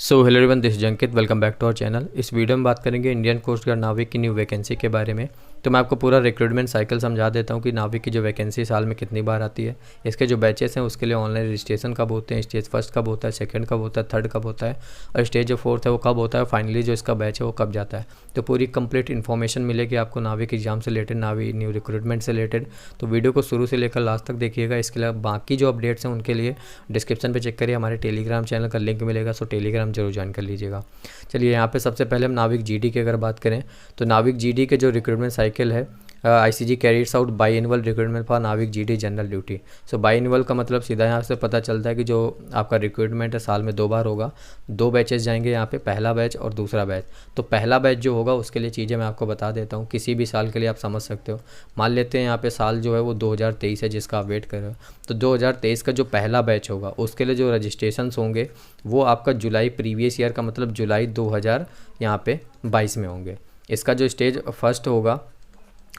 So hello everyone, this जंकित, welcome back to our channel. इस video में बात करेंगे इंडियन कोस्ट गार्ड नाविक की न्यू वैकेंसी के बारे में। तो मैं आपको पूरा रिक्रूटमेंट साइकिल समझा देता हूँ कि नाविक की जो वैकेंसी साल में कितनी बार आती है, इसके जो बैचेस हैं उसके लिए ऑनलाइन रजिस्ट्रेशन कब होते हैं, स्टेज फर्स्ट कब होता है, सेकंड कब होता है, थर्ड कब होता है और स्टेज जो फोर्थ है वो कब होता है, फाइनली जो इसका बैच है वो कब जाता है। तो पूरी कंप्लीट इन्फॉर्मेशन मिलेगी आपको नाविक एग्जाम से रिलेटेड, नाविक न्यू रिक्रूटमेंट से रिलेटेड। तो वीडियो को शुरू से लेकर लास्ट तक देखिएगा। इसके अलावा बाकी जो अपडेट्स हैं उनके लिए डिस्क्रिप्शन पे चेक करिए, हमारे टेलीग्राम चैनल का लिंक मिलेगा, सो टेलीग्राम जरूर ज्वाइन कर लीजिएगा। चलिए यहाँ पे सबसे पहले हम नाविक जीडी की अगर बात करें तो नाविक जीडी के जो रिक्रूटमेंट साइकिल है, ICG carries out biannual recruitment for Navik GD general duty. So biannual का मतलब सीधा यहाँ से पता चलता है कि जो आपका रिक्रूटमेंट है साल में 2 बार होगा, 2 बैचेस जाएंगे यहाँ पे, पहला बैच और दूसरा बैच। तो पहला बैच जो होगा उसके लिए चीज़ें मैं आपको बता देता हूँ, किसी भी साल के लिए आप समझ सकते हो। मान लेते हैं यहाँ पे साल जो है वो 2023 है जिसका आप वेट कर रहे हो, तो 2023 का जो पहला बैच होगा उसके लिए जो रजिस्ट्रेशंस होंगे वो आपका जुलाई प्रीवियस ईयर का मतलब जुलाई 2000 यहाँ पे 22 में होंगे। इसका जो स्टेज फर्स्ट होगा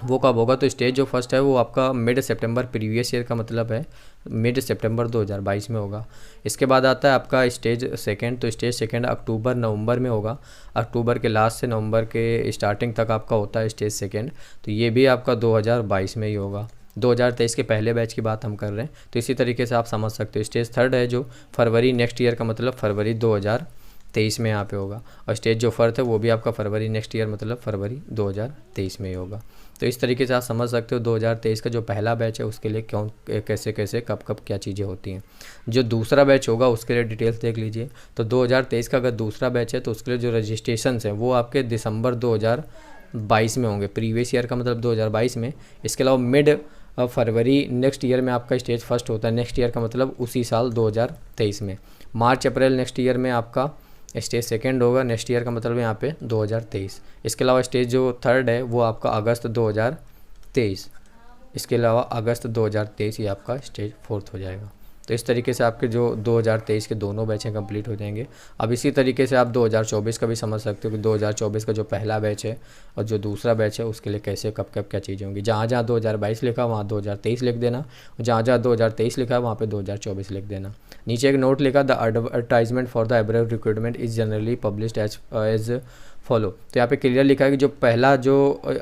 वो कब होगा, तो स्टेज जो फर्स्ट है वो आपका मिड सितंबर प्रीवियस ईयर का मतलब है मिड सितंबर 2022 में होगा। इसके बाद आता है आपका स्टेज सेकंड, तो स्टेज सेकंड अक्टूबर नवंबर में होगा। अक्टूबर के लास्ट से नवंबर के स्टार्टिंग तक आपका होता है स्टेज सेकंड, तो ये भी आपका 2022 में ही होगा। 2023 के पहले बैच की बात हम कर रहे हैं, तो इसी तरीके से आप समझ सकते हो। स्टेज थर्ड है जो फरवरी नेक्स्ट ईयर का मतलब फरवरी 2023 में यहाँ पे होगा, और स्टेज जो फोर्थ है वो भी आपका फरवरी नेक्स्ट ईयर मतलब फरवरी 2023 में ही होगा। तो इस तरीके से आप समझ सकते हो 2023 का जो पहला बैच है उसके लिए क्यों कैसे कैसे कब कब क्या चीज़ें होती हैं। जो दूसरा बैच होगा उसके लिए डिटेल्स देख लीजिए। तो 2023 का अगर दूसरा बैच है तो उसके लिए जो रजिस्ट्रेशन हैं वो आपके दिसंबर 2022 में होंगे, प्रीवियस ईयर का मतलब 2022 में। इसके अलावा मिड फरवरी नेक्स्ट ईयर में आपका स्टेज फर्स्ट होता है, नेक्स्ट ईयर का मतलब उसी साल 2023 में। मार्च अप्रैल नेक्स्ट ईयर में आपका स्टेज सेकंड होगा, नेक्स्ट ईयर का मतलब यहाँ पे 2023। इसके अलावा स्टेज जो थर्ड है वो आपका अगस्त 2023। इसके अलावा अगस्त 2023 ही आपका स्टेज फोर्थ हो जाएगा। तो इस तरीके से आपके जो 2023 के दोनों बैच हैं कंप्लीट हो जाएंगे। अब इसी तरीके से आप 2024 का भी समझ सकते हो कि 2024 का जो पहला बैच है और जो दूसरा बैच है उसके लिए कैसे कब कब क्या चीज़ें होंगी। जहाँ जहाँ 2022 लिखा वहाँ 2023 लिख देना, और जहाँ जहाँ 2023 लिखा है वहाँ पे 2024 लिख देना। नीचे एक नोट लिखा, the advertisement for the above recruitment is generally published as follow. तो यहाँ पे क्लियर लिखा है कि जो पहला जो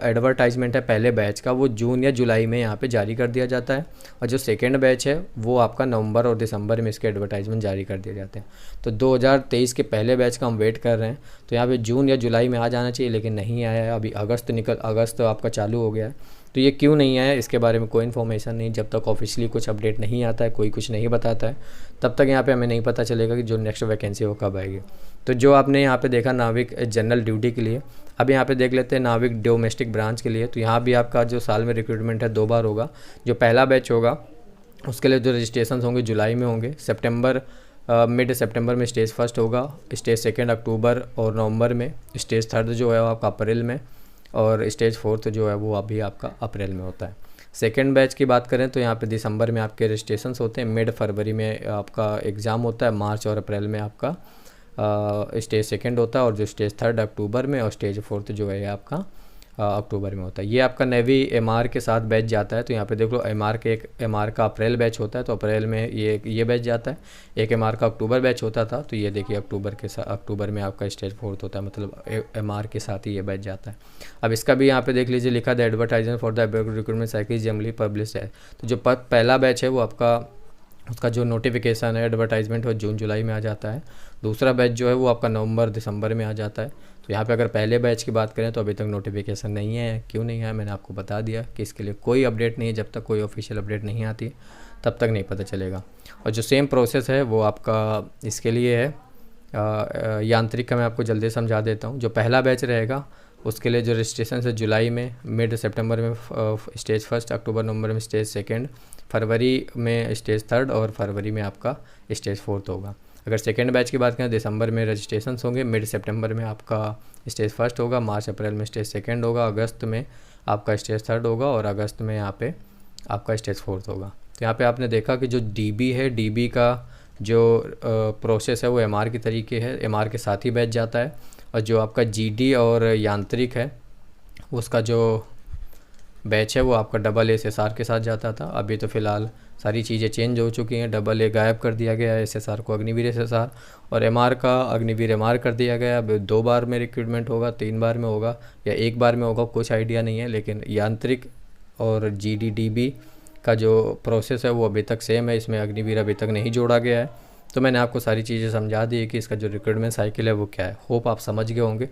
एडवर्टाइजमेंट है पहले बैच का वो जून या जुलाई में यहाँ पे जारी कर दिया जाता है, और जो सेकंड बैच है वो आपका नवंबर और दिसंबर में इसके एडवर्टाइजमेंट जारी कर दिए जाते हैं। तो 2023 के पहले बैच का हम वेट कर रहे हैं, तो यहाँ पे जून या जुलाई में आ जाना चाहिए लेकिन नहीं आया है। अभी अगस्त आपका चालू हो गया है। तो ये क्यों नहीं आया इसके बारे में कोई इन्फॉर्मेशन नहीं। जब तक ऑफिशियली कुछ अपडेट नहीं आता है, कोई कुछ नहीं बताता है, तब तक यहाँ पे हमें नहीं पता चलेगा कि जो नेक्स्ट वैकेंसी वो कब आएगी। तो जो आपने यहाँ पे देखा नाविक जनरल ड्यूटी के लिए, अब यहाँ पे देख लेते हैं नाविक डोमेस्टिक ब्रांच के लिए। तो यहाँ भी आपका जो साल में रिक्रूटमेंट है 2 बार होगा। जो पहला बैच होगा उसके लिए जो रजिस्ट्रेशन होंगे जुलाई में होंगे, मिड सितंबर में स्टेज फर्स्ट होगा, स्टेज सेकेंड अक्टूबर और नवंबर में, स्टेज थर्ड जो है वो आपका अप्रैल में, और स्टेज फोर्थ जो है वो अभी आपका अप्रैल में होता है। सेकेंड बैच की बात करें तो यहाँ पे दिसंबर में आपके रजिस्ट्रेशन होते हैं, मिड फरवरी में आपका एग्ज़ाम होता है, मार्च और अप्रैल में आपका स्टेज सेकेंड होता है, और जो स्टेज थर्ड अक्टूबर में और स्टेज फोर्थ जो है आपका अक्टूबर में होता है। ये आपका नेवी एमआर के साथ बैच जाता है। तो यहाँ पे देख लो एमआर का अप्रैल बैच होता है, तो अप्रैल में ये बैच जाता है। एक एमआर का अक्टूबर बैच होता था, तो ये देखिए अक्टूबर में आपका स्टेज फोर्थ होता है, मतलब एमआर के साथ ही ये बैच जाता है। अब इसका भी यहाँ पे देख लीजिए लिखा the advertisement for the recruitment cycle generally publish है। तो जो पहला बैच है वो आपका उसका जो नोटिफिकेशन है एडवर्टाइजमेंट वो जून जुलाई में आ जाता है। दूसरा बैच जो है वो आपका नवंबर दिसंबर में आ जाता है। तो यहाँ पे अगर पहले बैच की बात करें तो अभी तक नोटिफिकेशन नहीं है। क्यों नहीं है मैंने आपको बता दिया कि इसके लिए कोई अपडेट नहीं है। जब तक कोई ऑफिशियल अपडेट नहीं आती तब तक नहीं पता चलेगा। और जो सेम प्रोसेस है वो आपका इसके लिए है यांत्रिक का। मैं आपको जल्दी समझा देता हूँ। जो पहला बैच रहेगा उसके लिए जो रजिस्ट्रेशन है जुलाई में, मिड सितंबर में स्टेज फर्स्ट, अक्टूबर नवंबर में स्टेज सेकंड, फरवरी में स्टेज थर्ड और फरवरी में आपका स्टेज फोर्थ होगा। अगर सेकेंड बैच की बात करें दिसंबर में रजिस्ट्रेशन होंगे, मिड सितंबर में आपका स्टेज फर्स्ट होगा, मार्च अप्रैल में स्टेज सेकंड होगा, अगस्त में आपका स्टेज थर्ड होगा और अगस्त में यहाँ पे आपका स्टेज फोर्थ होगा। तो यहाँ पे आपने देखा कि जो डीबी है, डीबी का जो प्रोसेस है वो एमआर की तरीके है, एमआर के साथ ही बैच जाता है। और जो आपका जीडी और यांत्रिक है उसका जो बैच है वो आपका डबल SSR के साथ जाता था। अभी तो फ़िलहाल सारी चीज़ें चेंज हो चुकी हैं, डबल ए गायब कर दिया गया है, SSR को अग्निवीर SSR और MR का अग्निवीर MR कर दिया गया। अब 2 बार में रिक्रूटमेंट होगा, 3 बार में होगा या 1 बार में होगा, कुछ आइडिया नहीं है। लेकिन यांत्रिक और GDDB का जो प्रोसेस है वो अभी तक सेम है, इसमें अग्निवीर अभी तक नहीं जोड़ा गया है। तो मैंने आपको सारी चीज़ें समझा दी है कि इसका जो रिक्रूटमेंट साइकिल है वो क्या है। होप आप समझ गए होंगे।